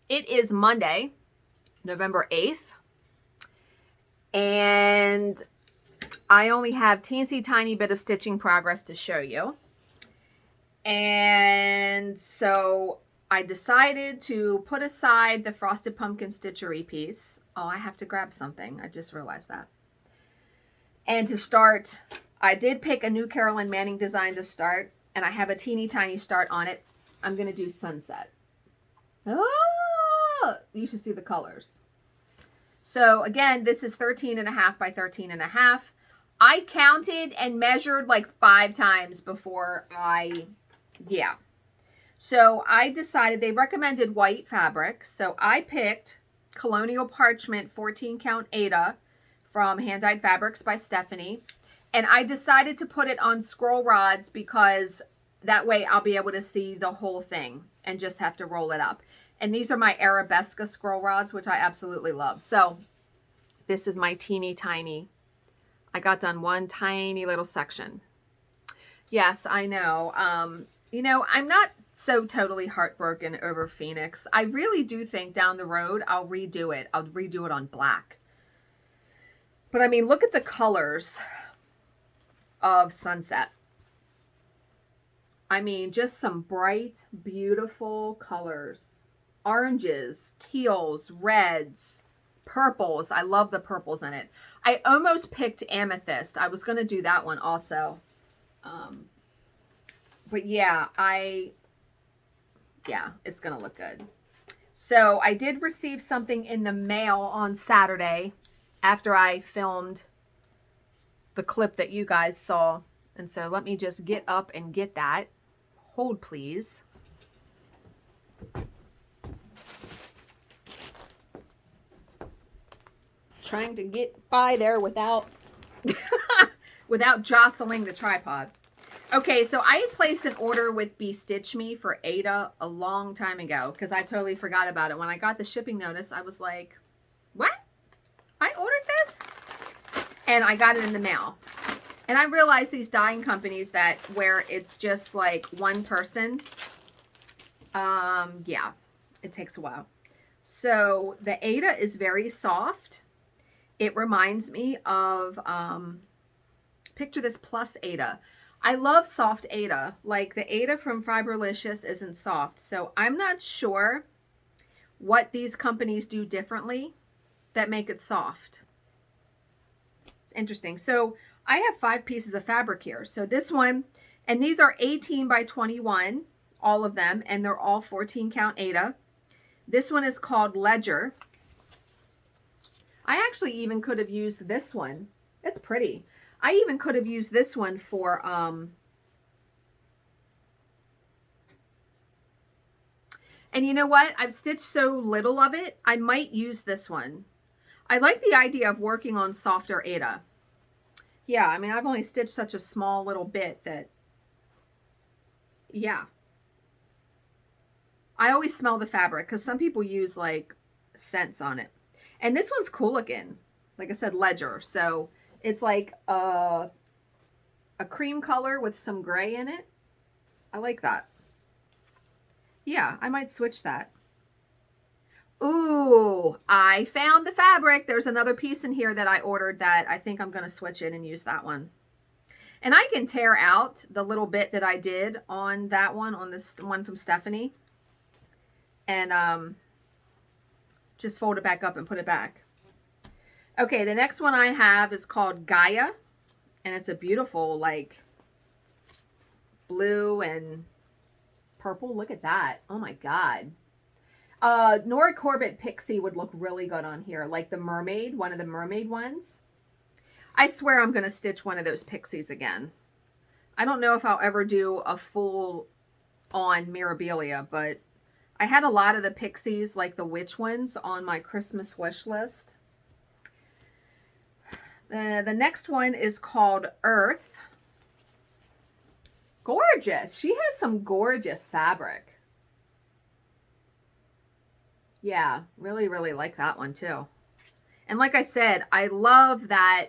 It is Monday, November 8th, and I only have teensy tiny bit of stitching progress to show you. And so I decided to put aside the Frosted Pumpkin Stitchery piece. Oh, I have to grab something. I just realized that. And to start, I did pick a new Carolyn Manning design to start, and I have a teeny tiny start on it. I'm going to do Sunset. Oh, you should see the colors. So again, this is 13.5 by 13.5. I counted and measured like 5 times before yeah. So I decided, they recommended white fabric. So I picked Colonial Parchment 14 count Aida from Hand Dyed Fabrics by Stephanie. And I decided to put it on scroll rods because that way I'll be able to see the whole thing and just have to roll it up. And these are my Arabeska scroll rods, which I absolutely love. So this is my teeny tiny. I got done one tiny little section. Yes, I know. You know, I'm not so totally heartbroken over Phoenix. I really do think down the road I'll redo it. I'll redo it on black. But I mean, look at the colors of Sunset. I mean, just some bright, beautiful colors. Oranges, teals, reds, purples. I love the purples in it. I almost picked amethyst. I was going to do that one also. But yeah, it's going to look good. So I did receive something in the mail on Saturday after I filmed the clip that you guys saw. And so let me just get up and get that. Hold, please. Trying to get by there without without jostling the tripod. Okay, so I had placed an order with Be Stitch Me for Aida a long time ago because I totally forgot about it. When I got the shipping notice, I was like, what? I ordered this? And I got it in the mail. And I realized these dyeing companies that where it's just like one person, yeah, it takes a while. So the Aida is very soft. It reminds me of, picture this plus Aida. I love soft Aida. Like the Aida from Fiberlicious isn't soft. So I'm not sure what these companies do differently that make it soft. It's interesting. So I have 5 pieces of fabric here. So this one, and these are 18 by 21, all of them, and they're all 14 count Aida. This one is called Ledger. I actually even could have used this one. It's pretty. I even could have used this one for, and you know what? I've stitched so little of it, I might use this one. I like the idea of working on softer Aida. Yeah, I mean, I've only stitched such a small little bit that, yeah. I always smell the fabric because some people use like scents on it. And this one's cool looking. Like I said, Ledger. So it's like a cream color with some gray in it. I like that. Yeah, I might switch that. Ooh, I found the fabric. There's another piece in here that I ordered that I think I'm going to switch it and use that one. And I can tear out the little bit that I did on that one, on this one from Stephanie. And just fold it back up and put it back. Okay, the next one I have is called Gaia. And it's a beautiful, like, blue and purple. Look at that. Oh my God. Nora Corbett Pixie would look really good on here. Like the mermaid, one of the mermaid ones. I swear I'm going to stitch one of those pixies again. I don't know if I'll ever do a full on Mirabilia, but I had a lot of the pixies, like the witch ones, on my Christmas wish list. The next one is called Earth. Gorgeous. She has some gorgeous fabric. Yeah, really, really like that one too. And like I said, I love that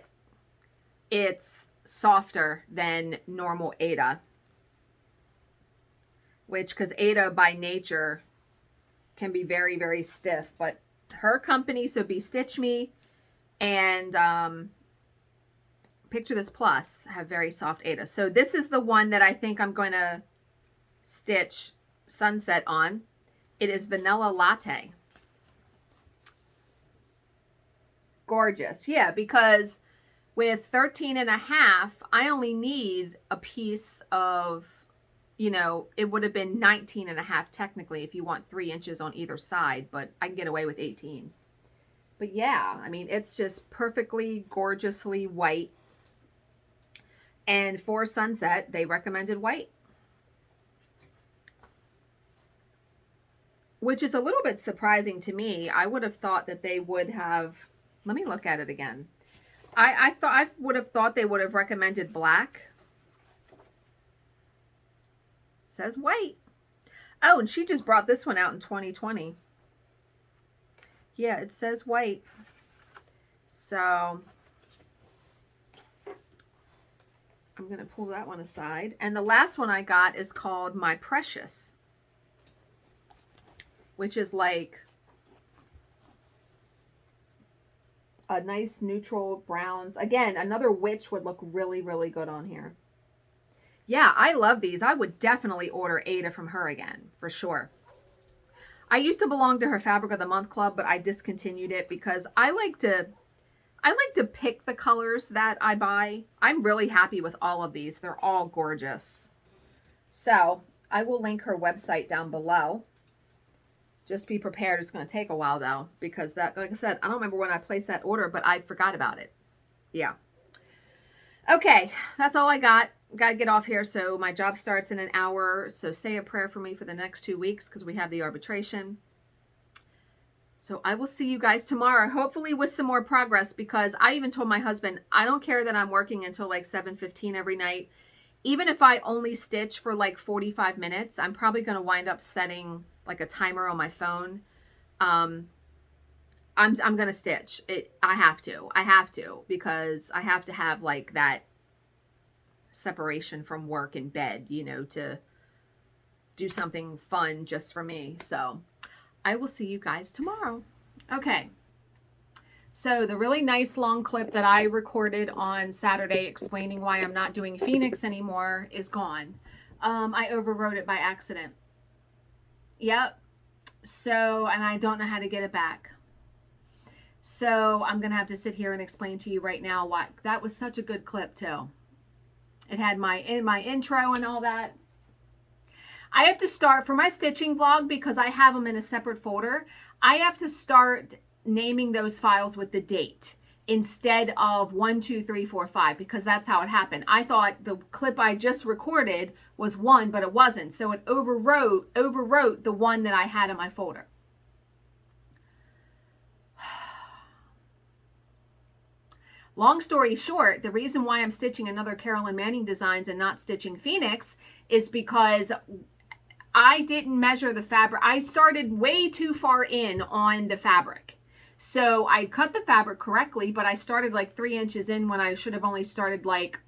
it's softer than normal Aida. Which, because Aida by nature can be very, very stiff. But her company, so Be Stitch Me and Picture This Plus, have very soft aida. So this is the one that I think I'm going to stitch Sunset on. It is Vanilla Latte. Gorgeous. Yeah, because with 13.5, I only need a piece of, you know, it would have been 19.5 technically if you want 3 inches on either side, but I can get away with 18. But yeah, I mean, it's just perfectly gorgeously white. And for Sunset, they recommended white, which is a little bit surprising to me. I would have thought that they would have, let me look at it again. I would have thought they would have recommended black. It says white. Oh, and she just brought this one out in 2020. Yeah, it says white. So I'm going to pull that one aside. And the last one I got is called My Precious, which is like a nice neutral browns. Again, another witch would look really, really good on here. Yeah, I love these. I would definitely order Aida from her again, for sure. I used to belong to her Fabric of the Month club, but I discontinued it because I like to pick the colors that I buy. I'm really happy with all of these. They're all gorgeous. So I will link her website down below. Just be prepared. It's going to take a while though, because that, like I said, I don't remember when I placed that order, but I forgot about it. Yeah. Okay. That's all I got. Got to get off here. So my job starts in an hour. So say a prayer for me for the next 2 weeks because we have the arbitration. So I will see you guys tomorrow, hopefully with some more progress, because I even told my husband, I don't care that I'm working until like 7:15 every night. Even if I only stitch for like 45 minutes, I'm probably going to wind up setting like a timer on my phone. I'm going to stitch it. I have to, because I have to have like that separation from work and bed, you know, to do something fun just for me. So I will see you guys tomorrow. Okay. So the really nice long clip that I recorded on Saturday explaining why I'm not doing Phoenix anymore is gone. I overwrote it by accident. Yep. So, and I don't know how to get it back. So I'm going to have to sit here and explain to you right now why. That was such a good clip too. It had my intro and all that. I have to start for my stitching vlog because I have them in a separate folder. I have to start naming those files with the date instead of 1, 2, 3, 4, 5, because that's how it happened. I thought the clip I just recorded was 1, but it wasn't. So it overwrote the one that I had in my folder. Long story short, the reason why I'm stitching another Carolyn Manning Designs and not stitching Phoenix is because I didn't measure the fabric. I started way too far in on the fabric. So I cut the fabric correctly, but I started like 3 inches in when I should have only started like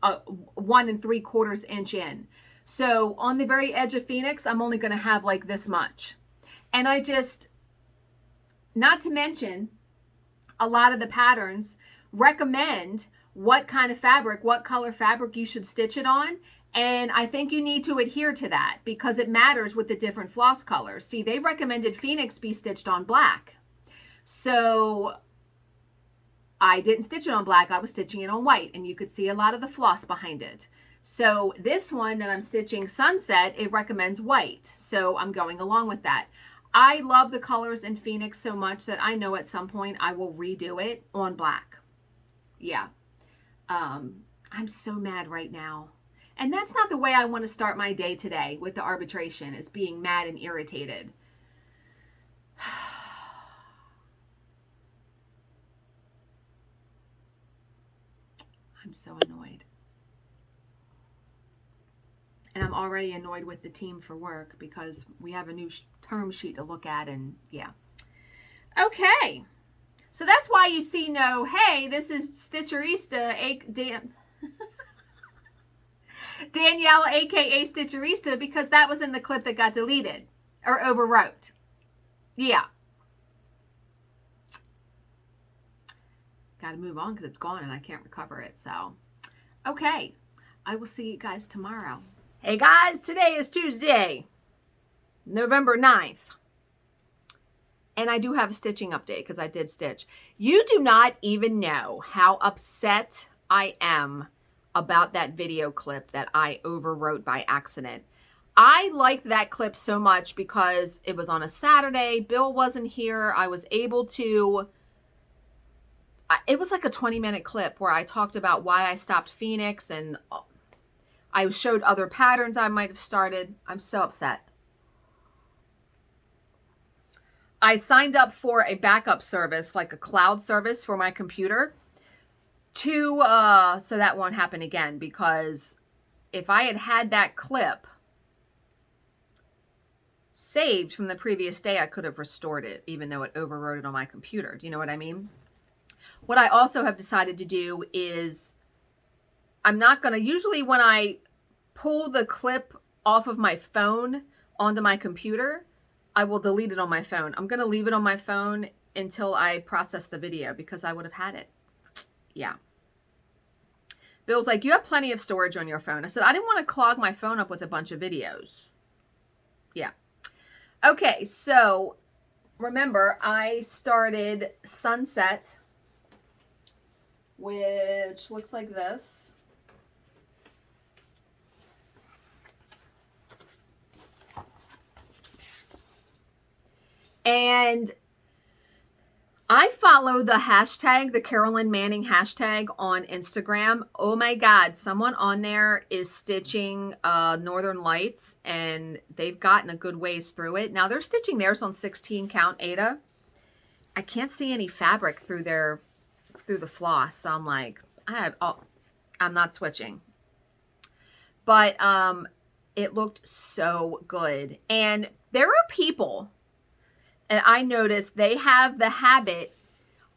1 3/4 inch in. So on the very edge of Phoenix, I'm only going to have like this much. And I just, not to mention, a lot of the patterns recommend what kind of fabric, what color fabric you should stitch it on. And I think you need to adhere to that because it matters with the different floss colors. See, they recommended Phoenix be stitched on black. So I didn't stitch it on black. I was stitching it on white, and you could see a lot of the floss behind it. So this one that I'm stitching Sunset, it recommends white. So I'm going along with that. I love the colors in Phoenix so much that I know at some point I will redo it on black. Yeah. I'm so mad right now. And that's not the way I want to start my day today with the arbitration, is being mad and irritated. I'm so annoyed. And I'm already annoyed with the team for work because we have a new term sheet to look at, and yeah. Okay. So that's why you see no, hey, this is Stitcherista, Danielle, aka Stitcherista, because that was in the clip that got deleted. or overwrote. Yeah. Got to move on because it's gone and I can't recover it. So, okay. I will see you guys tomorrow. Hey guys, today is Tuesday, November 9th. And I do have a stitching update because I did stitch. You do not even know how upset I am about that video clip that I overwrote by accident. I liked that clip so much because it was on a Saturday. Bill wasn't here. I was able to, it was like a 20-minute clip where I talked about why I stopped Phoenix and I showed other patterns I might have started. I'm so upset. I signed up for a backup service, like a cloud service for my computer to, so that won't happen again, because if I had had that clip saved from the previous day, I could have restored it, even though it overwrote it on my computer. Do you know what I mean? What I also have decided to do is I'm not going to, usually when I pull the clip off of my phone onto my computer, I will delete it on my phone. I'm going to leave it on my phone until I process the video because I would have had it. Yeah. Bill's like, you have plenty of storage on your phone. I said, I didn't want to clog my phone up with a bunch of videos. Yeah. Okay, so remember, I started Sunset, which looks like this. And I follow the hashtag, the Carolyn Manning hashtag on Instagram. Oh my God, someone on there is stitching Northern Lights and they've gotten a good ways through it. Now they're stitching theirs on 16 count Aida. I can't see any fabric through the floss. So I'm like, I'm not switching. But it looked so good. And there are people, and I noticed they have the habit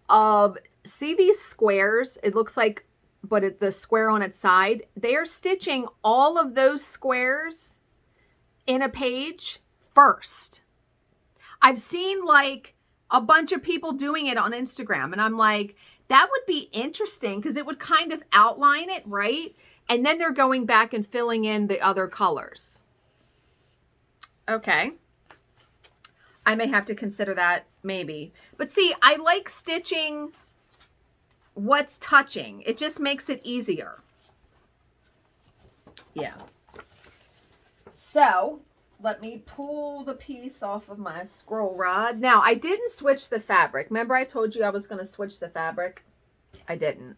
of, see these squares? It looks like, but the square on its side, they are stitching all of those squares in a page first. I've seen like a bunch of people doing it on Instagram, and I'm like, that would be interesting because it would kind of outline it, right? And then they're going back and filling in the other colors. Okay. I may have to consider that, maybe. But see, I like stitching what's touching. It just makes it easier. Yeah. So, let me pull the piece off of my scroll rod. Now, I didn't switch the fabric. Remember I told you I was going to switch the fabric? I didn't.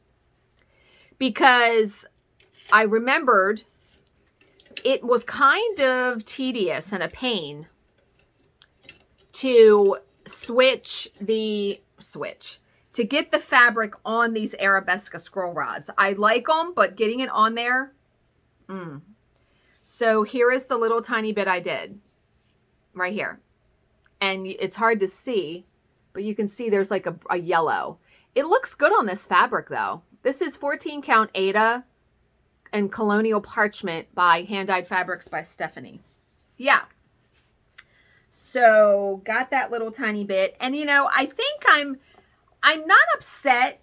Because I remembered it was kind of tedious and a pain to to get the fabric on these Arabeska scroll rods. I like them, but getting it on there, So here is the little tiny bit I did right here. And it's hard to see, but you can see there's like a yellow. It looks good on this fabric though. This is 14 count Aida and Colonial Parchment by Hand Dyed Fabrics by Stephanie. Yeah. So got that little tiny bit. And you know, I think I'm not upset.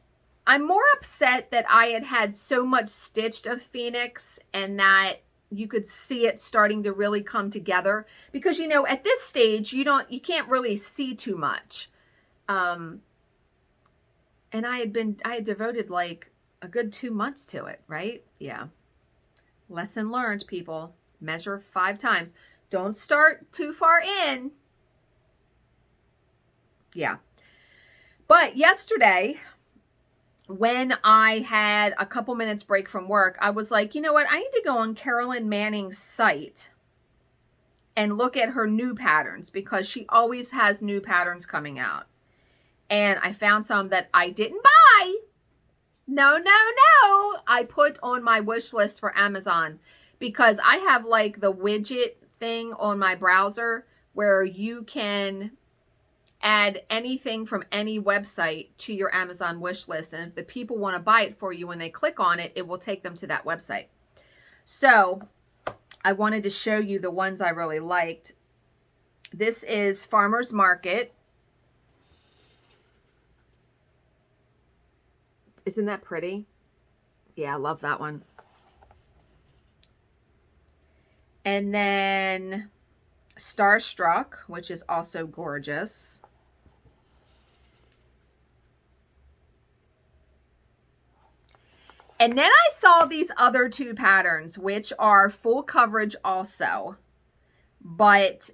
I'm more upset that I had so much stitched of Phoenix and that you could see it starting to really come together, because you know, at this stage you can't really see too much. And I had devoted like a good 2 months to it, right? Yeah. Lesson learned, people. Measure 5 times. Don't start too far in. Yeah. But yesterday, when I had a couple minutes break from work, I was like, you know what? I need to go on Carolyn Manning's site and look at her new patterns, because she always has new patterns coming out. And I found some that I didn't buy. No. I put on my wish list for Amazon, because I have like the widget thing on my browser where you can add anything from any website to your Amazon wish list. And if the people want to buy it for you, when they click on it, it will take them to that website. So I wanted to show you the ones I really liked. This is Farmer's Market. Isn't that pretty? Yeah, I love that one. And then Starstruck, which is also gorgeous. And then I saw these other two patterns, which are full coverage also, but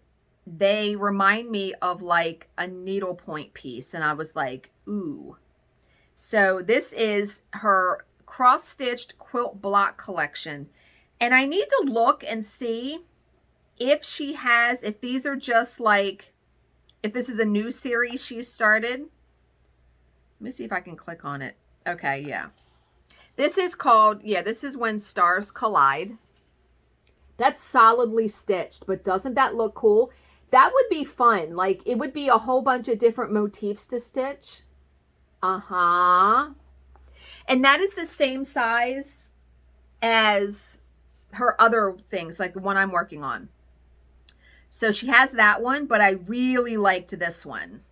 they remind me of like a needlepoint piece. And I was like, ooh. So this is her cross-stitched quilt block collection. And I need to look and see if she has, if these are just like, if this is a new series she started. Let me see if I can click on it. Okay, yeah. This is called, yeah, this is When Stars Collide. That's solidly stitched, but doesn't that look cool? That would be fun. Like, it would be a whole bunch of different motifs to stitch. Uh-huh. And that is the same size as her other things, like the one I'm working on. So she has that one, but I really liked this one.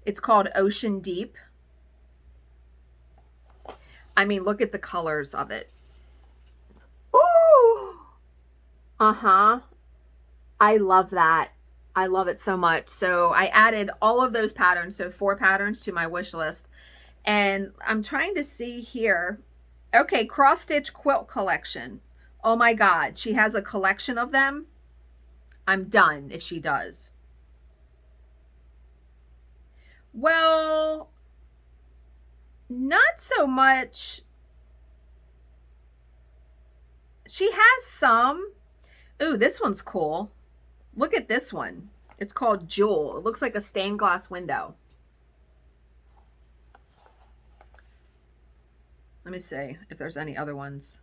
It's called Ocean Deep. I mean, look at the colors of it. Ooh. Uh-huh. I love that. I love it so much. So I added all of those patterns, so 4 patterns to my wish list. And I'm trying to see here. Okay, cross stitch quilt collection. Oh my God, she has a collection of them. I'm done if she does. Well, not so much. She has some. Ooh, this one's cool. Look at this one. It's called Jewel. It looks like a stained glass window. Let me see if there's any other ones.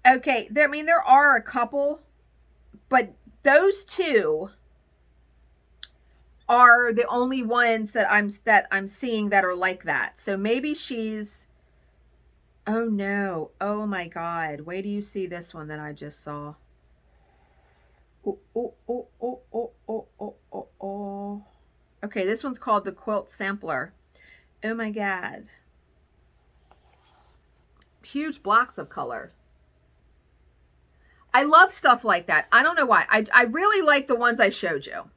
Okay, I mean, there are a couple, but those two are the only ones that I'm seeing that are like that. So maybe she's, oh no, oh my God, wait till you see this one that I just saw. Oh, oh, oh, oh, oh, oh, oh, oh, oh. Okay, this one's called the Quilt Sampler. Oh my God. Huge blocks of color. I love stuff like that. I don't know why. I really like the ones I showed you.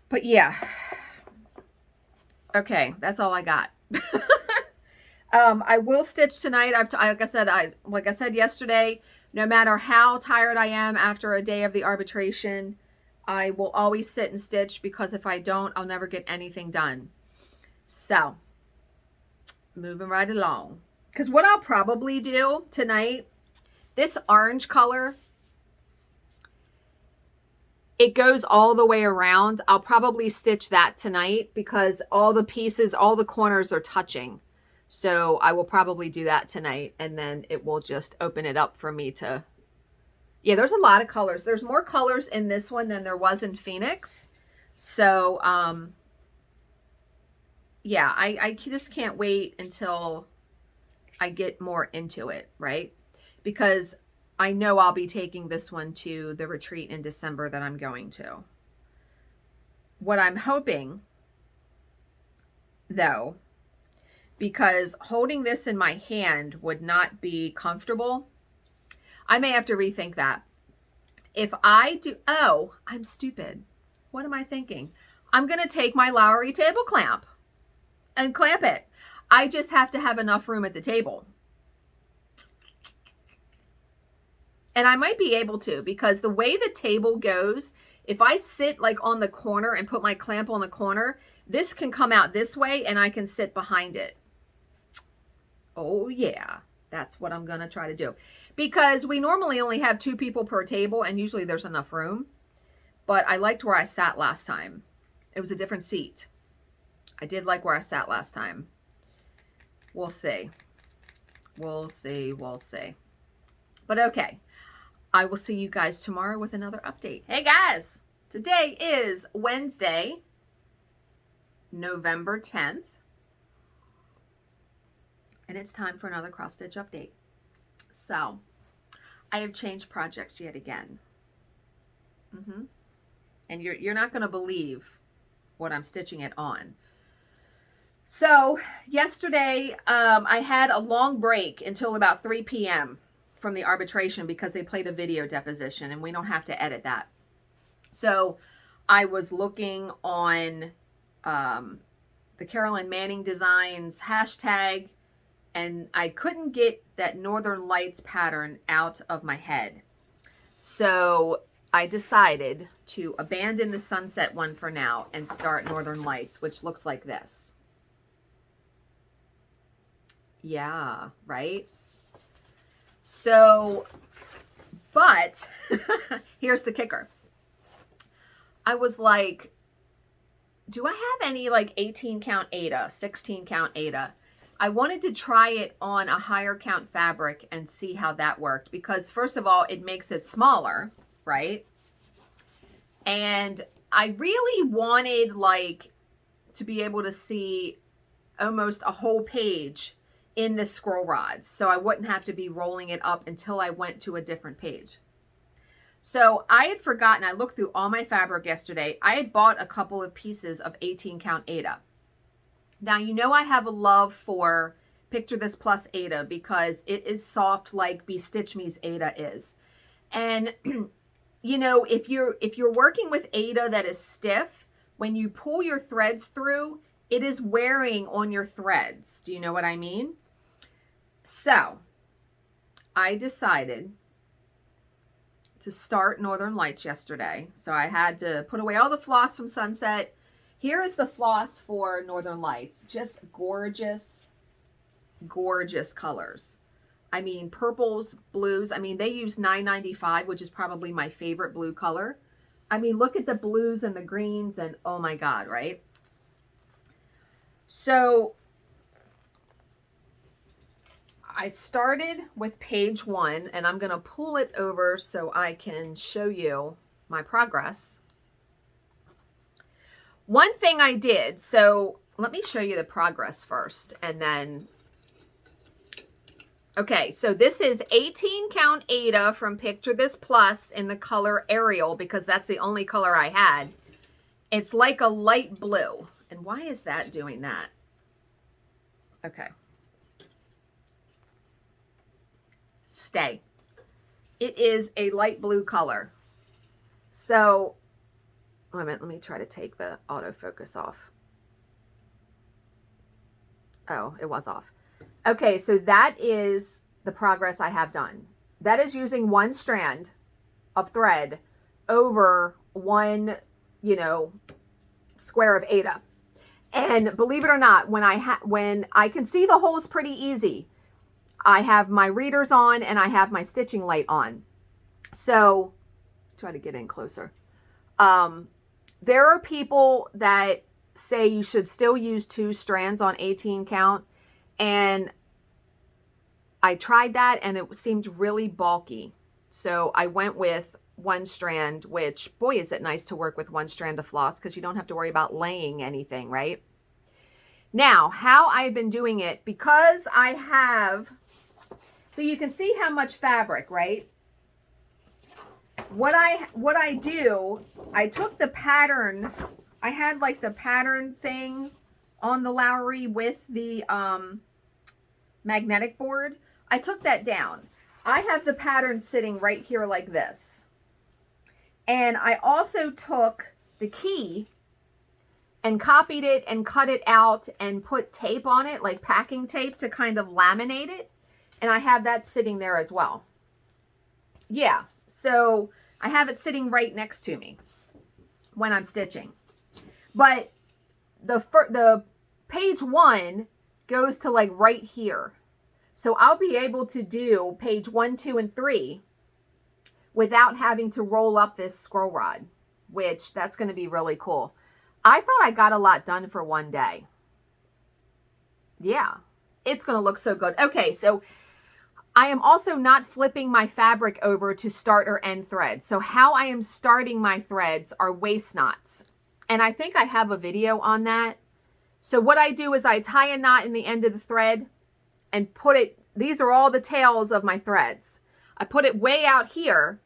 But yeah. Okay, that's all I got. I will stitch tonight. Like I said yesterday, no matter how tired I am after a day of the arbitration, I will always sit and stitch, because if I don't, I'll never get anything done. So, moving right along. Because what I'll probably do tonight, this orange color, it goes all the way around. I'll probably stitch that tonight because all the pieces, all the corners are touching. So I will probably do that tonight, and then it will just open it up for me to, yeah, there's a lot of colors. There's more colors in this one than there was in Phoenix. So, yeah, I just can't wait until I get more into it, right? Because I know I'll be taking this one to the retreat in December that I'm going to. What I'm hoping, though, because holding this in my hand would not be comfortable, I may have to rethink that. If I do, oh, I'm stupid. What am I thinking? I'm going to take my Lowry table clamp and clamp it. I just have to have enough room at the table. And I might be able to, because the way the table goes, if I sit like on the corner and put my clamp on the corner, this can come out this way and I can sit behind it. Oh yeah, that's what I'm going to try to do. Because we normally only have 2 people per table, and usually there's enough room. But I liked where I sat last time. It was a different seat. I did like where I sat last time. We'll see. We'll see. We'll see. But okay. I will see you guys tomorrow with another update. Hey guys, today is Wednesday, November 10th, and it's time for another cross stitch update. So, I have changed projects yet again. And you're not going to believe what I'm stitching it on. So yesterday, I had a long break until about 3 p.m. from the arbitration because they played a video deposition and we don't have to edit that. So I was looking on the Carolyn Manning Designs hashtag, and I couldn't get that Northern Lights pattern out of my head. So I decided to abandon the sunset one for now and start Northern Lights, which looks like this. Yeah, right? So, but here's the kicker. I was like, do I have any like 18 count Aida, 16 count Aida? I wanted to try it on a higher count fabric and see how that worked, because first of all, it makes it smaller, right? And I really wanted like to be able to see almost a whole page in the scroll rods, so I wouldn't have to be rolling it up until I went to a different page. So I had forgotten, I looked through all my fabric yesterday. I had bought a couple of pieces of 18 count Aida. Now, you know, I have a love for Picture This Plus Aida because it is soft like Be Stitch Me's Aida is. And you know, if you're working with Aida that is stiff, when you pull your threads through, it is wearing on your threads. Do you know what I mean? So I decided to start Northern Lights yesterday. So I had to put away all the floss from Sunset. Here is the floss for Northern Lights. Just gorgeous, gorgeous colors. I mean, purples, blues. I mean, they use 995, which is probably my favorite blue color. I mean, look at the blues and the greens and oh my God, right? So I started with page 1 and I'm going to pull it over so I can show you my progress. One thing I did, so let me show you the progress first and then, okay, so this is 18 count Aida from Picture This Plus in the color Ariel because that's the only color I had. It's like a light blue. And why is that doing that? Okay. Stay. It is a light blue color. So, wait a minute, let me try to take the autofocus off. Oh, it was off. Okay, so that is the progress I have done. That is using one strand of thread over one, you know, square of Aida. And believe it or not, when I can see the holes pretty easy, I have my readers on and I have my stitching light on. So, try to get in closer. There are people that say you should still use 2 strands on 18 count. And I tried that and it seemed really bulky. So I went with 1 strand, which, boy, is it nice to work with 1 strand of floss because you don't have to worry about laying anything, right? Now, how I've been doing it, because I have, so you can see how much fabric, right? What I do, I took the pattern, I had like the pattern thing on the Lowry with the magnetic board. I took that down. I have the pattern sitting right here like this. And I also took the key and copied it and cut it out and put tape on it, like packing tape to kind of laminate it. And I have that sitting there as well. Yeah, so I have it sitting right next to me when I'm stitching. But the page 1 goes to like right here. So I'll be able to do page 1, 2, and 3 without having to roll up this scroll rod, which that's going to be really cool. I thought I got a lot done for one day. Yeah, it's going to look so good. Okay, so I am also not flipping my fabric over to start or end threads. So how I am starting my threads are waist knots. And I think I have a video on that. So what I do is I tie a knot in the end of the thread and put it, these are all the tails of my threads. I put it way out here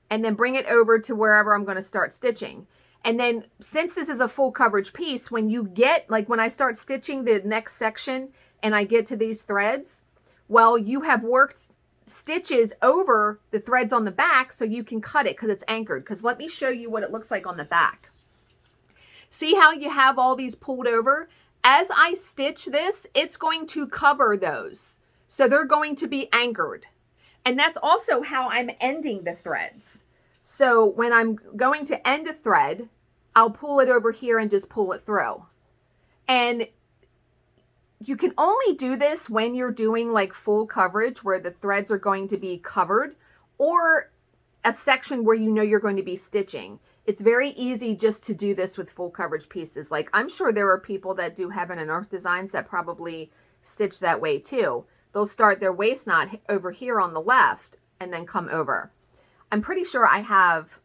and then bring it over to wherever I'm going to start stitching. And then since this is a full coverage piece, when you get, like when I start stitching the next section and I get to these threads, well, you have worked stitches over the threads on the back so you can cut it because it's anchored. Because let me show you what it looks like on the back. See how you have all these pulled over? As I stitch this, it's going to cover those. So they're going to be anchored. And that's also how I'm ending the threads. So when I'm going to end a thread, I'll pull it over here and just pull it through. And you can only do this when you're doing like full coverage where the threads are going to be covered, or a section where you know you're going to be stitching. It's very easy just to do this with full coverage pieces. Like I'm sure there are people that do Heaven and Earth designs that probably stitch that way too. They'll start their waist knot over here on the left and then come over. I'm pretty sure I have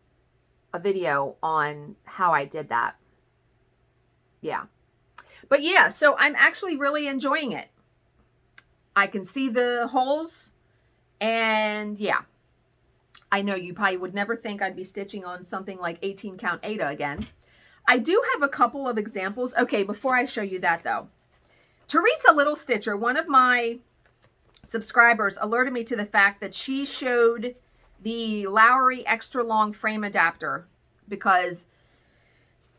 a video on how I did that. Yeah. But yeah, so I'm actually really enjoying it. I can see the holes, and yeah. I know you probably would never think I'd be stitching on something like 18 count Aida again. I do have a couple of examples. Okay, before I show you that though. Teresa Little Stitcher, one of my subscribers, alerted me to the fact that she showed the Lowry extra long frame adapter, because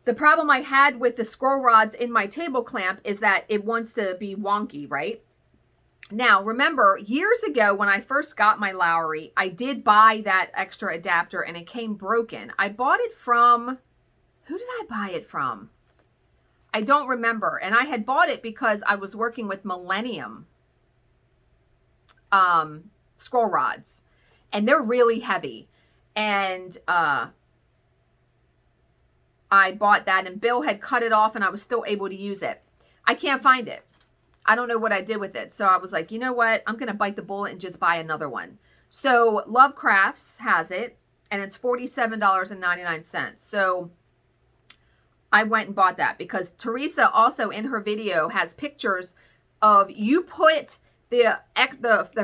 the problem I had with the scroll rods in my table clamp is that it wants to be wonky, right? Now, remember, years ago when I first got my Lowry, I did buy that extra adapter and it came broken. I bought it from, who did I buy it from? I don't remember. And I had bought it because I was working with Millennium scroll rods, and they're really heavy. And I bought that, and Bill had cut it off and I was still able to use it. I can't find it. I don't know what I did with it. So I was like, you know what? I'm going to bite the bullet and just buy another one. So Love Crafts has it, and it's $47.99. So I went and bought that because Teresa also in her video has pictures of you put the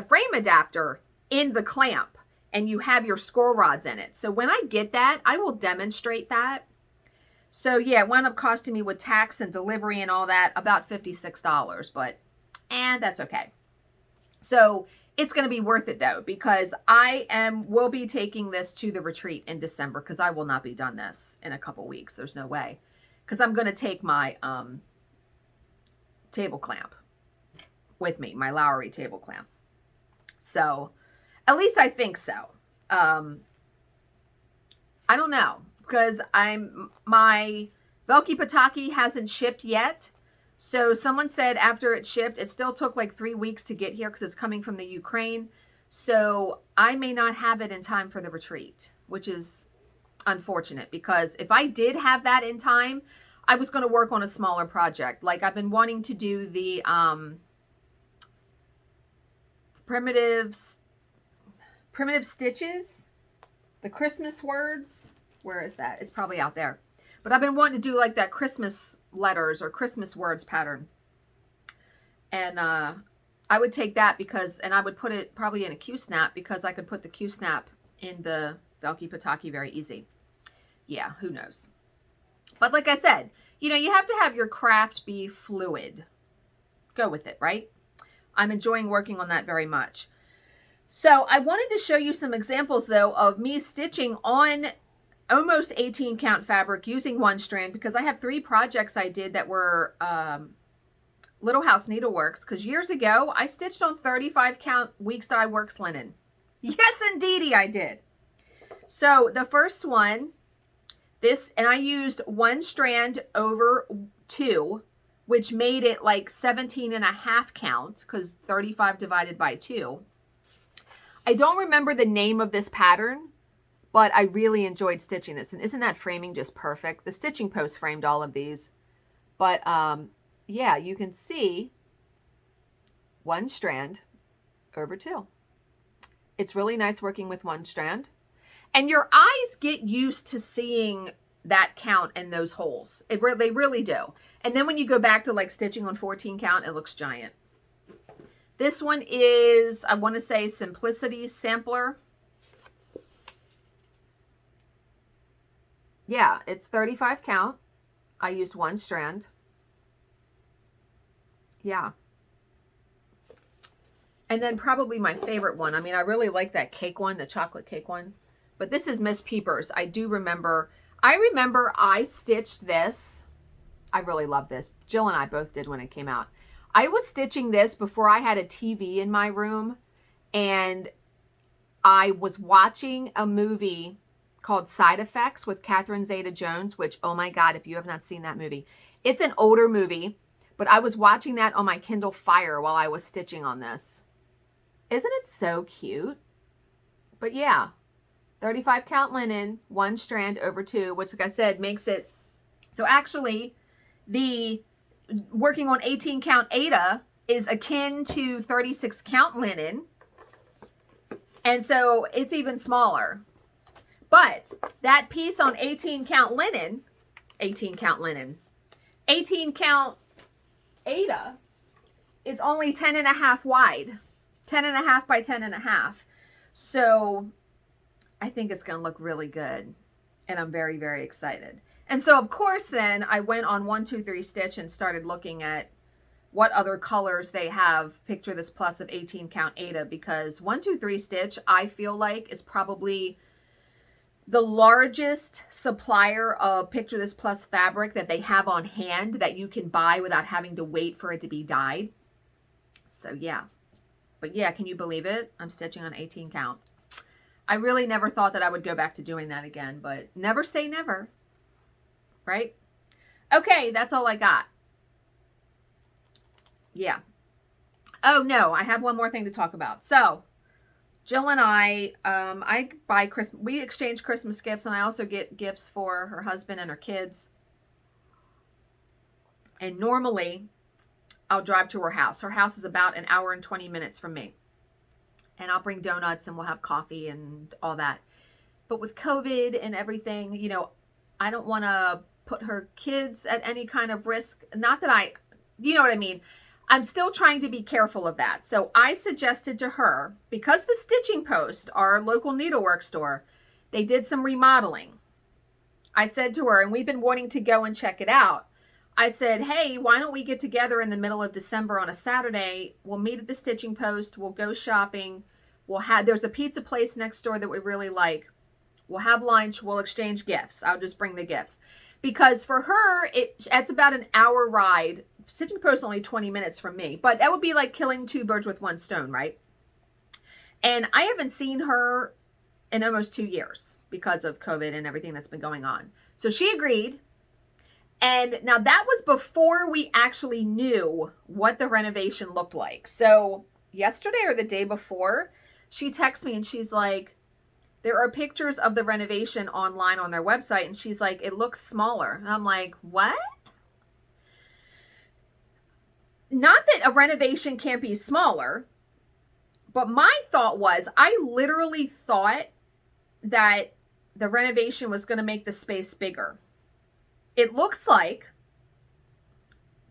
frame adapter in the clamp and you have your scroll rods in it. So when I get that, I will demonstrate that. So yeah, it wound up costing me with tax and delivery and all that about $56, but that's okay. So it's going to be worth it though, because will be taking this to the retreat in December, because I will not be done this in a couple weeks. There's no way, because I'm going to take my table clamp with me, my Lowry table clamp. So at least I think so. I don't know, because my Velke Potoky hasn't shipped yet. So someone said after it shipped, it still took like 3 weeks to get here because it's coming from the Ukraine. So I may not have it in time for the retreat, which is unfortunate, because if I did have that in time, I was going to work on a smaller project. Like I've been wanting to do the primitive stitches, the Christmas words. Where is that? It's probably out there. But I've been wanting to do like that Christmas letters or Christmas words pattern. And I would take that and I would put it probably in a Q-snap, because I could put the Q-snap in the Velke Potoky very easy. Yeah, who knows? But like I said, you know, you have to have your craft be fluid. Go with it, right? I'm enjoying working on that very much. So I wanted to show you some examples though of me stitching on almost 18 count fabric using one strand, because I have 3 projects I did that were Little House Needleworks, because years ago I stitched on 35 count Weeks Dye Works linen. Yes, indeedy I did. So the first one, and I used 1 strand over 2, which made it like 17.5 count, because 35 divided by 2. I don't remember the name of this pattern, but I really enjoyed stitching this. And isn't that framing just perfect? The stitching post framed all of these. But yeah, you can see 1 strand over 2. It's really nice working with 1 strand. And your eyes get used to seeing that count and those holes. They really do. And then when you go back to like stitching on 14 count, it looks giant. This one is, I want to say, Simplicity's Sampler. Yeah, it's 35 count. I used 1 strand. Yeah. And then probably my favorite one. I mean, I really like that cake one, the chocolate cake one. But this is Miss Peepers. I remember I stitched this. I really love this. Jill and I both did when it came out. I was stitching this before I had a TV in my room. And I was watching a movie called Side Effects with Catherine Zeta-Jones, which, oh my God, if you have not seen that movie. It's an older movie, but I was watching that on my Kindle Fire while I was stitching on this. Isn't it so cute? But yeah, 35 count linen, 1 strand over 2, which, like I said, makes it, so actually the working on 18 count Aida is akin to 36 count linen. And so it's even smaller. But that piece on 18 count linen, 18 count Aida is only 10.5 wide. 10.5 by 10.5. So I think it's going to look really good. And I'm very, very excited. And so, of course, then I went on 1-2-3 Stitch and started looking at what other colors they have Picture This Plus of 18 count Aida, because 1-2-3 Stitch, I feel like, is probably the largest supplier of Picture This Plus fabric that they have on hand that you can buy without having to wait for it to be dyed. So yeah. But yeah, can you believe it? I'm stitching on 18 count. I really never thought that I would go back to doing that again, but never say never, right? Okay, that's all I got. Yeah. Oh no, I have one more thing to talk about. So Jill and I buy we exchange Christmas gifts, and I also get gifts for her husband and her kids. And normally I'll drive to her house. Her house is about 1 hour and 20 minutes from me. And I'll bring donuts and we'll have coffee and all that. But with COVID and everything, you know, I don't want to put her kids at any kind of risk. Not that you know what I mean? I'm still trying to be careful of that. So I suggested to her, because the Stitching Post, our local needlework store, they did some remodeling. I said to her, and we've been wanting to go and check it out. I said, hey, why don't we get together in the middle of December on a Saturday? We'll meet at the Stitching Post. We'll go shopping. There's a pizza place next door that we really like. We'll have lunch. We'll exchange gifts. I'll just bring the gifts. Because for her, it's about 1 hour ride. Stitching Post is only 20 minutes from me. But that would be like killing 2 birds with 1 stone, right? And I haven't seen her in almost 2 years because of COVID and everything that's been going on. So she agreed. And now that was before we actually knew what the renovation looked like. So yesterday or the day before, she texted me and she's like, there are pictures of the renovation online on their website. And she's like, it looks smaller. And I'm like, what? Not that a renovation can't be smaller, but my thought was, I literally thought that the renovation was going to make the space bigger. It looks like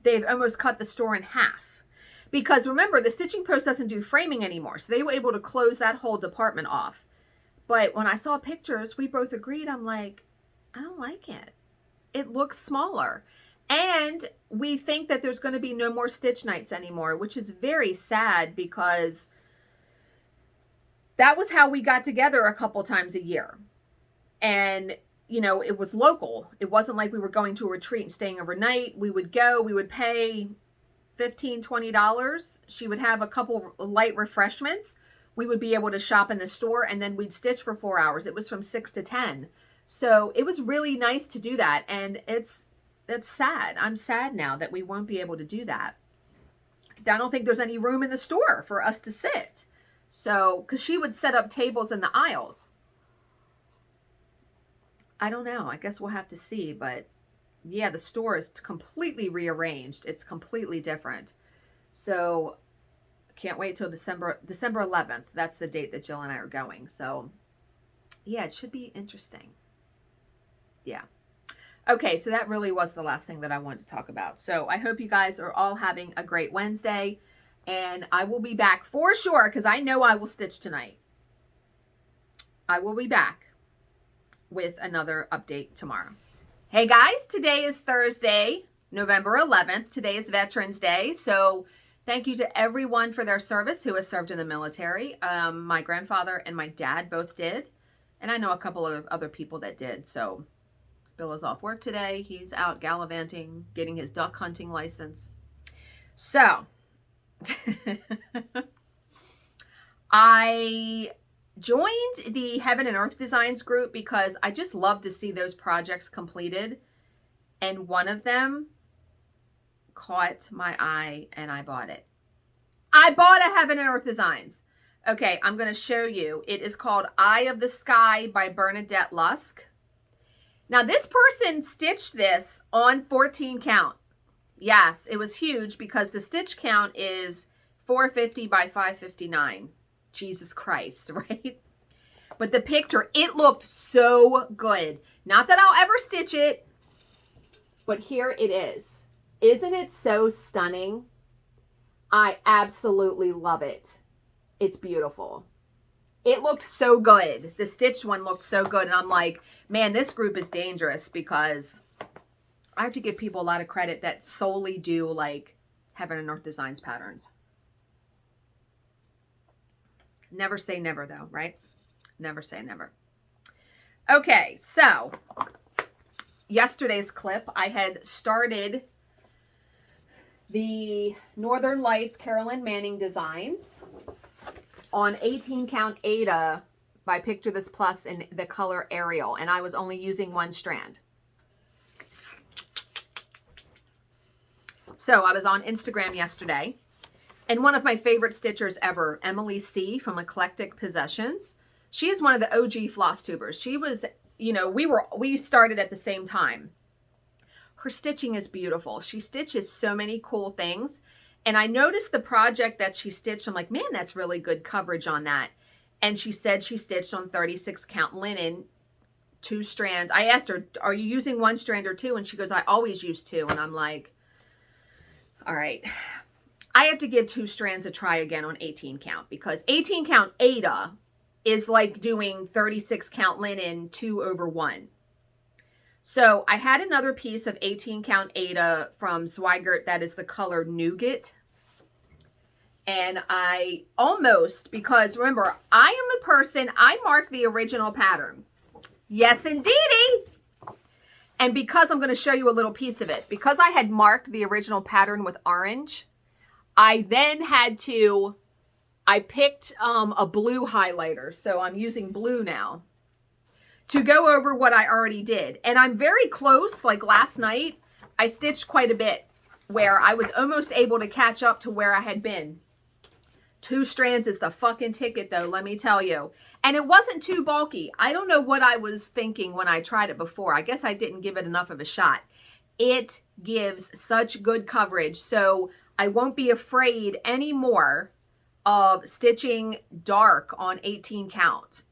they've almost cut the store in half. Because remember, the Stitching Post doesn't do framing anymore. So they were able to close that whole department off. But when I saw pictures, we both agreed, I'm like, I don't like it. It looks smaller. And we think that there's going to be no more stitch nights anymore, which is very sad because that was how we got together a couple times a year. And you know, it was local. It wasn't like we were going to a retreat and staying overnight. We would go, we would pay $15, $20. She would have a couple light refreshments. We would be able to shop in the store, and then we'd stitch for 4 hours. It was from 6 to 10. So it was really nice to do that. And that's sad. I'm sad now that we won't be able to do that. I don't think there's any room in the store for us to sit. So, because she would set up tables in the aisles. I don't know. I guess we'll have to see. But yeah, the store is completely rearranged. It's completely different. So can't wait till December 11th. That's the date that Jill and I are going. So yeah, it should be interesting. Yeah. Okay, so that really was the last thing that I wanted to talk about. So I hope you guys are all having a great Wednesday. And I will be back for sure because I know I will stitch tonight. I will be back with another update tomorrow. Hey guys, today is Thursday, November 11th. Today is Veterans Day. So thank you to everyone for their service who has served in the military. My grandfather and my dad both did. And I know a couple of other people that did. So Bill is off work today. He's out gallivanting, getting his duck hunting license. So I joined the Heaven and Earth Designs group because I just love to see those projects completed. And one of them caught my eye and I bought it. I bought a Heaven and Earth Designs. Okay, I'm going to show you. It is called Eye of the Sky by Bernadette Lusk. Now this person stitched this on 14 count. Yes, it was huge because the stitch count is 450 by 559. Jesus Christ, right? But the picture, it looked so good. Not that I'll ever stitch it, but here it is. Isn't it so stunning? I absolutely love it. It's beautiful. It looked so good. The stitched one looked so good. And I'm like, man, this group is dangerous because I have to give people a lot of credit that solely do like Heaven and Earth Designs patterns. Never say never though, right? Never say never. Okay, so yesterday's clip, I had started the Northern Lights Carolyn Manning designs on 18 count Aida by Picture This Plus in the color Ariel, and I was only using one strand. So I was on Instagram yesterday, and one of my favorite stitchers ever, Emily C. from Eclectic Possessions, she is one of the OG floss tubers. She was, you know, we started at the same time. Her stitching is beautiful. She stitches so many cool things. And I noticed the project that she stitched. I'm like, man, that's really good coverage on that. And she said she stitched on 36 count linen, 2 strands. I asked her, are you using 1 strand or 2? And she goes, I always use 2. And I'm like, all right, I have to give 2 strands a try again on 18 count because 18 count Aida is like doing 36 count linen 2/1. So I had another piece of 18 count Aida from Zweigart that is the color Nougat. And I almost, because remember, I am the person, I mark the original pattern. Yes, indeedy. And because I'm going to show you a little piece of it, because I had marked the original pattern with orange, I then had to, I picked a blue highlighter. So I'm using blue now to go over what I already did. And I'm very close. Like last night, I stitched quite a bit where I was almost able to catch up to where I had been. 2 strands is the fucking ticket though, let me tell you. And it wasn't too bulky. I don't know what I was thinking when I tried it before. I guess I didn't give it enough of a shot. It gives such good coverage. So I won't be afraid anymore of stitching dark on 18 count.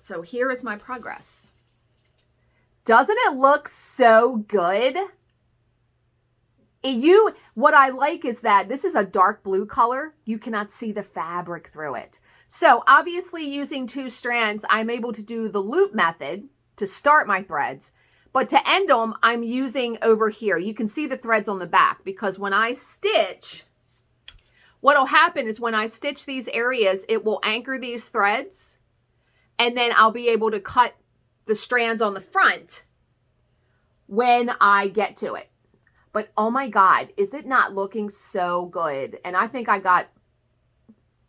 So here is my progress. Doesn't it look so good? What I like is that this is a dark blue color. You cannot see the fabric through it. So obviously using 2 strands, I'm able to do the loop method to start my threads. But to end them, I'm using over here. You can see the threads on the back because when I stitch, what'll happen is when I stitch these areas, it will anchor these threads. And then I'll be able to cut the strands on the front when I get to it. But oh my God, is it not looking so good? And I think I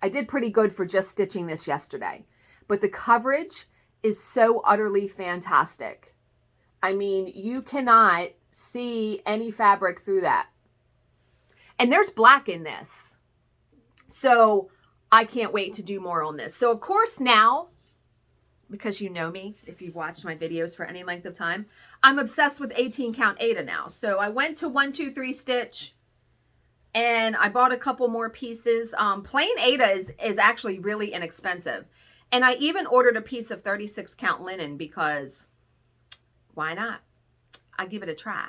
did pretty good for just stitching this yesterday. But the coverage is so utterly fantastic. I mean, you cannot see any fabric through that. And there's black in this. So I can't wait to do more on this. So of course now, because you know me, if you've watched my videos for any length of time, I'm obsessed with 18 count Aida now. So I went to 1, 2, 3 stitch and I bought a couple more pieces. Plain Aida is actually really inexpensive. And I even ordered a piece of 36 count linen because why not? I give it a try.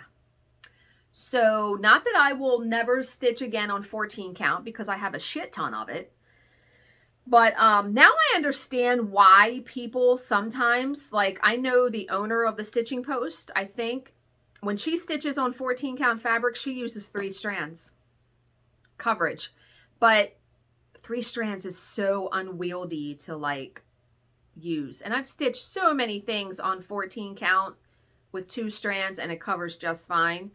So not that I will never stitch again on 14 count because I have a shit ton of it. But now I understand why people sometimes, like I know the owner of the stitching post, I think when she stitches on 14 count fabric, she uses 3 strands coverage. But 3 strands is so unwieldy to like use. And I've stitched so many things on 14 count with 2 strands and it covers just fine.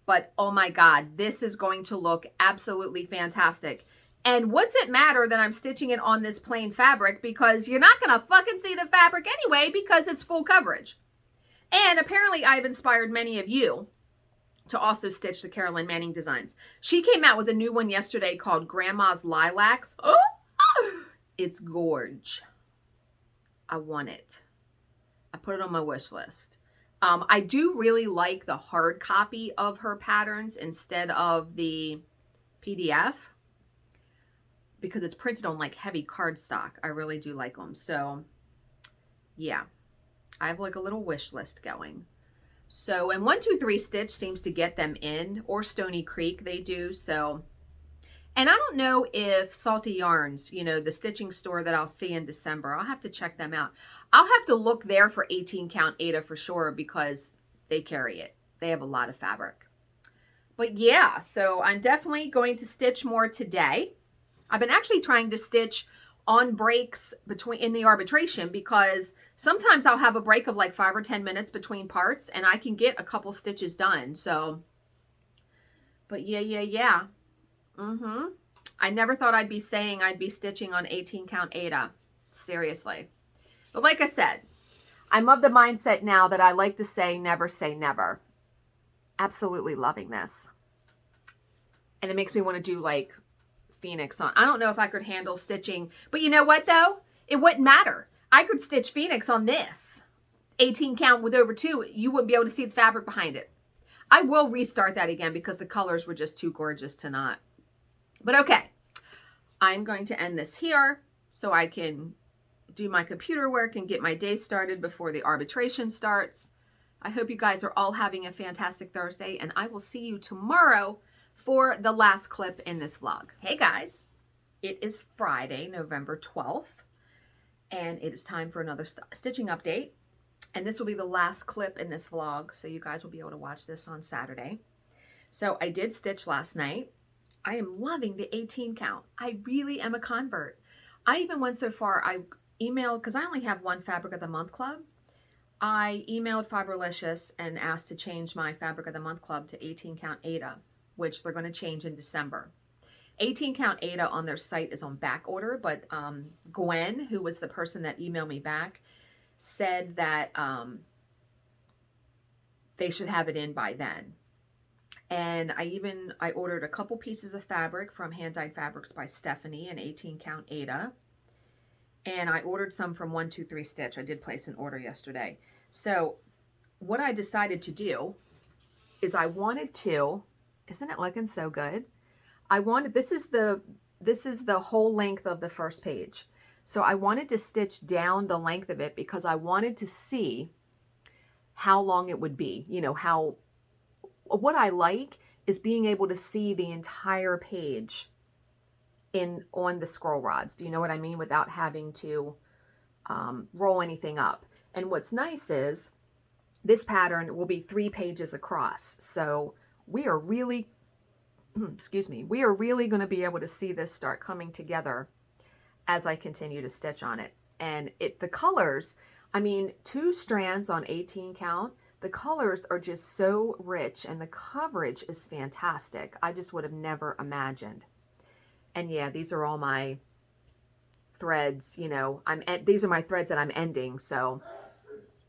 But oh my God, this is going to look absolutely fantastic. And what's it matter that I'm stitching it on this plain fabric, because you're not going to fucking see the fabric anyway because it's full coverage. And apparently I've inspired many of you to also stitch the Carolyn Manning designs. She came out with a new one yesterday called Grandma's Lilacs. Oh, it's gorge. I want it. I put it on my wish list. I do really like the hard copy of her patterns instead of the PDF because it's printed on like heavy cardstock. I really do like them. So yeah, I have like a little wish list going. So, and 123 Stitch seems to get them in, or Stony Creek they do. So, and I don't know if Salty Yarns, you know, the stitching store that I'll see in December, I'll have to check them out. I'll have to look there for 18 count Aida for sure because they carry it. They have a lot of fabric. But yeah, so I'm definitely going to stitch more today. I've been actually trying to stitch on breaks in the arbitration because sometimes I'll have a break of like 5 or 10 minutes between parts and I can get a couple stitches done. So, but yeah. I never thought I'd be saying I'd be stitching on 18 count Aida. Seriously. But like I said, I'm of the mindset now that I like to say never. Absolutely loving this. And it makes me want to do like Phoenix on. I don't know if I could handle stitching, but you know what though? It wouldn't matter. I could stitch Phoenix on this 18 count with over 2. You wouldn't be able to see the fabric behind it. I will restart that again because the colors were just too gorgeous to not. But okay, I'm going to end this here so I can do my computer work and get my day started before the arbitration starts. I hope you guys are all having a fantastic Thursday, and I will see you tomorrow for the last clip in this vlog. Hey guys, it is Friday, November 12th, and it is time for another stitching update. And this will be the last clip in this vlog, so you guys will be able to watch this on Saturday. So I did stitch last night. I am loving the 18 count. I really am a convert. I even went so far, I emailed, because I only have one Fabric of the Month club. I emailed Fiberlicious and asked to change my Fabric of the Month club to 18 count Aida, which they're going to change in December. 18 count Aida on their site is on back order, but Gwen, who was the person that emailed me back, said that they should have it in by then. And I ordered a couple pieces of fabric from Hand Dyed Fabrics by Stephanie in 18 count Aida. And I ordered some from 123 Stitch. I did place an order yesterday. So what I decided to do is I wanted to, isn't it looking so good? This is the whole length of the first page. So I wanted to stitch down the length of it because I wanted to see how long it would be. You know, what I like is being able to see the entire page on the scroll rods. Do you know what I mean? Without having to roll anything up. And what's nice is this pattern will be 3 pages across. So we are really, we are really going to be able to see this start coming together as I continue to stitch on it. And the colors, I mean, 2 strands on 18 count, the colors are just so rich and the coverage is fantastic. I just would have never imagined. And yeah, these are all my threads, you know, these are my threads that I'm ending. So,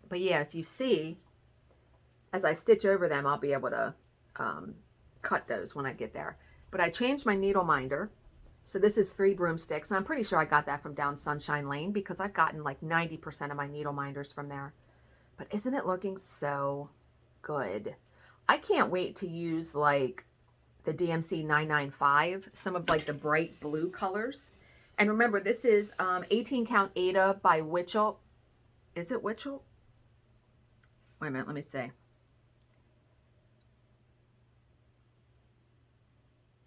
but yeah, if you see, as I stitch over them, I'll be able to cut those when I get there. But I changed my needle minder. So this is 3 broomsticks. And I'm pretty sure I got that from down Sunshine Lane because I've gotten like 90% of my needle minders from there. But isn't it looking so good? I can't wait to use like the DMC 995, some of like the bright blue colors. And remember, this is 18 count Aida by Witchell. Is it Witchell? Wait a minute, let me see.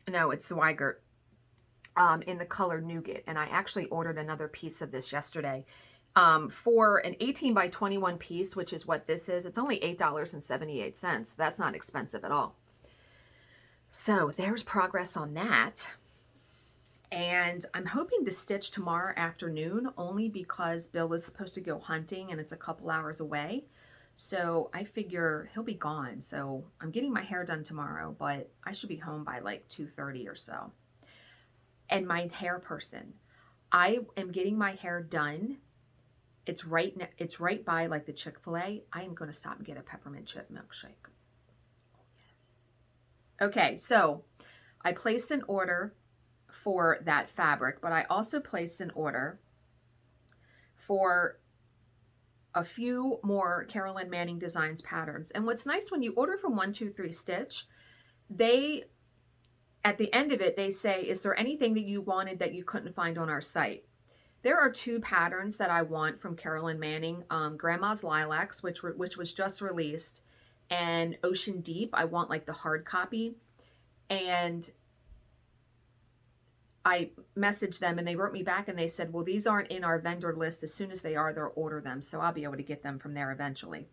No, it's Zweigart. in the color Nougat. And I actually ordered another piece of this yesterday. For an 18 by 21 piece, which is what this is, it's only $8.78. That's not expensive at all. So there's progress on that. And I'm hoping to stitch tomorrow afternoon, only because Bill is supposed to go hunting and it's a couple hours away. So I figure he'll be gone. So I'm getting my hair done tomorrow, but I should be home by like 2:30 or so. And my hair person, I am getting my hair done. It's right by like the Chick-fil-A. I am going to stop and get a peppermint chip milkshake. Okay, so I placed an order for that fabric, but I also placed an order for a few more Carolyn Manning Designs patterns. And what's nice, when you order from 123 Stitch, they, at the end of it, they say, is there anything that you wanted that you couldn't find on our site? There are two patterns that I want from Carolyn Manning, Grandma's Lilacs, which was just released, and Ocean Deep. I want like the hard copy. And I messaged them and they wrote me back and they said, well, these aren't in our vendor list. As soon as they are, they'll order them. So I'll be able to get them from there eventually.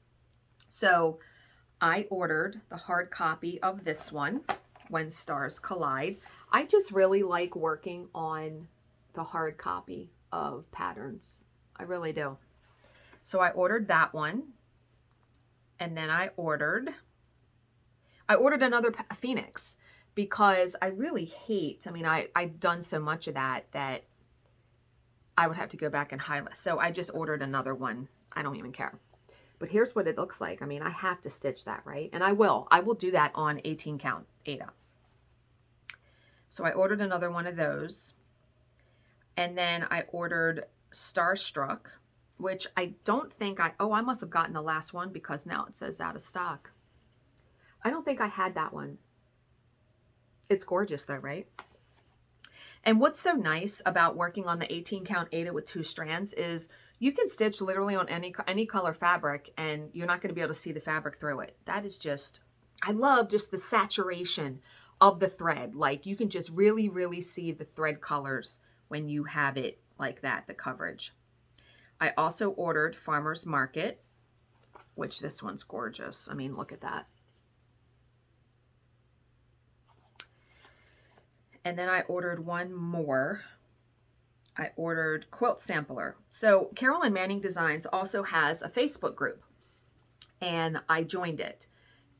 So I ordered the hard copy of this one, When Stars Collide. I just really like working on the hard copy of patterns. I really do. So I ordered that one. And then I ordered another Phoenix, because I really hate, I mean, I've done so much of that I would have to go back and highlight. So I just ordered another one. I don't even care. But here's what it looks like. I mean, I have to stitch that, right? And I will do that on 18 count Aida. So I ordered another one of those. And then I ordered Starstruck, which I don't think I must have gotten the last one, because now it says out of stock. I don't think I had that one. It's gorgeous though, right? And what's so nice about working on the 18 count Aida with 2 strands is you can stitch literally on any color fabric and you're not going to be able to see the fabric through it. That is just, I love just the saturation of the thread. Like you can just really, really see the thread colors when you have it like that, the coverage. I also ordered Farmer's Market, which this one's gorgeous. I mean, look at that. And then I ordered one more. I ordered Quilt Sampler. So Carolyn Manning Designs also has a Facebook group, and I joined it.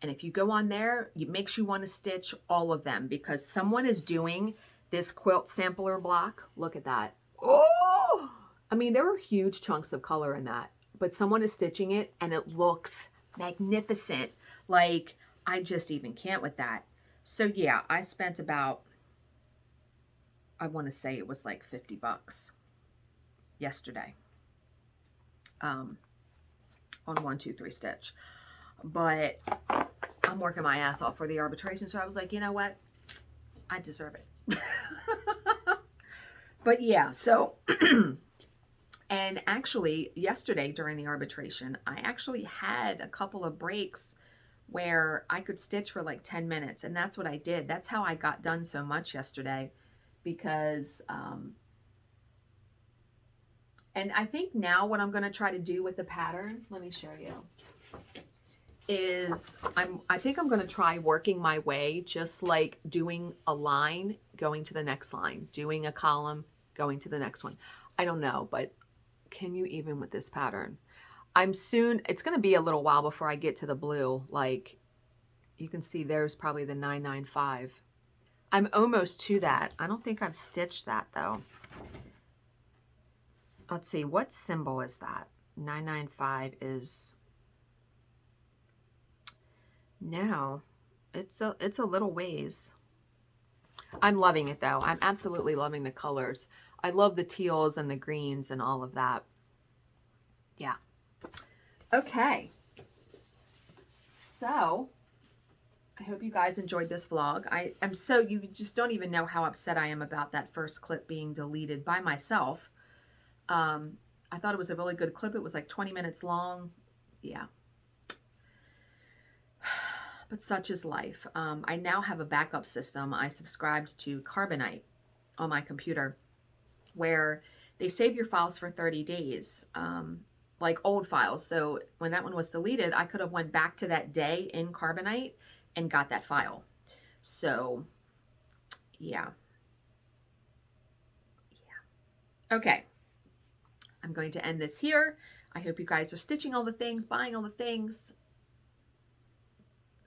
And if you go on there, it makes you want to stitch all of them, because someone is doing this Quilt Sampler block. Look at that. Oh! I mean, there are huge chunks of color in that, but someone is stitching it and it looks magnificent. Like, I just even can't with that. So yeah, I spent about, I want to say it was like $50 yesterday on 123 Stitch. But I'm working my ass off for the arbitration, so I was like, you know what? I deserve it. But yeah, so, and actually yesterday during the arbitration, I actually had a couple of breaks where I could stitch for like 10 minutes, and that's what I did. That's how I got done so much yesterday. Because, and I think now what I'm going to try to do with the pattern, let me show you, is I think I'm going to try working my way, just like doing a line, going to the next line, doing a column, going to the next one. I don't know, but can you even with this pattern? It's going to be a little while before I get to the blue. Like you can see there's probably the 995. I'm almost to that. I don't think I've stitched that though. Let's see, what symbol is that? 995 is, no, it's a little ways. I'm loving it though. I'm absolutely loving the colors. I love the teals and the greens and all of that. Yeah. Okay. So I hope you guys enjoyed this vlog. You just don't even know how upset I am about that first clip being deleted by myself. I thought it was a really good clip. It was like 20 minutes long. Yeah. But such is life. I now have a backup system. I subscribed to Carbonite on my computer where they save your files for 30 days, like old files. So when that one was deleted, I could have went back to that day in Carbonite and got that file. So yeah. Okay. I'm going to end this here. I hope you guys are stitching all the things, buying all the things.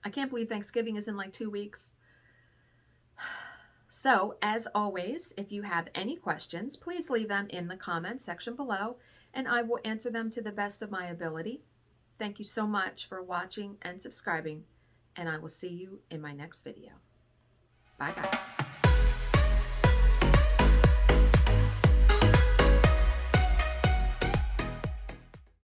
I can't believe Thanksgiving is in like 2 weeks. So, as always, if you have any questions, please leave them in the comments section below, and I will answer them to the best of my ability. Thank you so much for watching and subscribing, and I will see you in my next video. Bye, guys.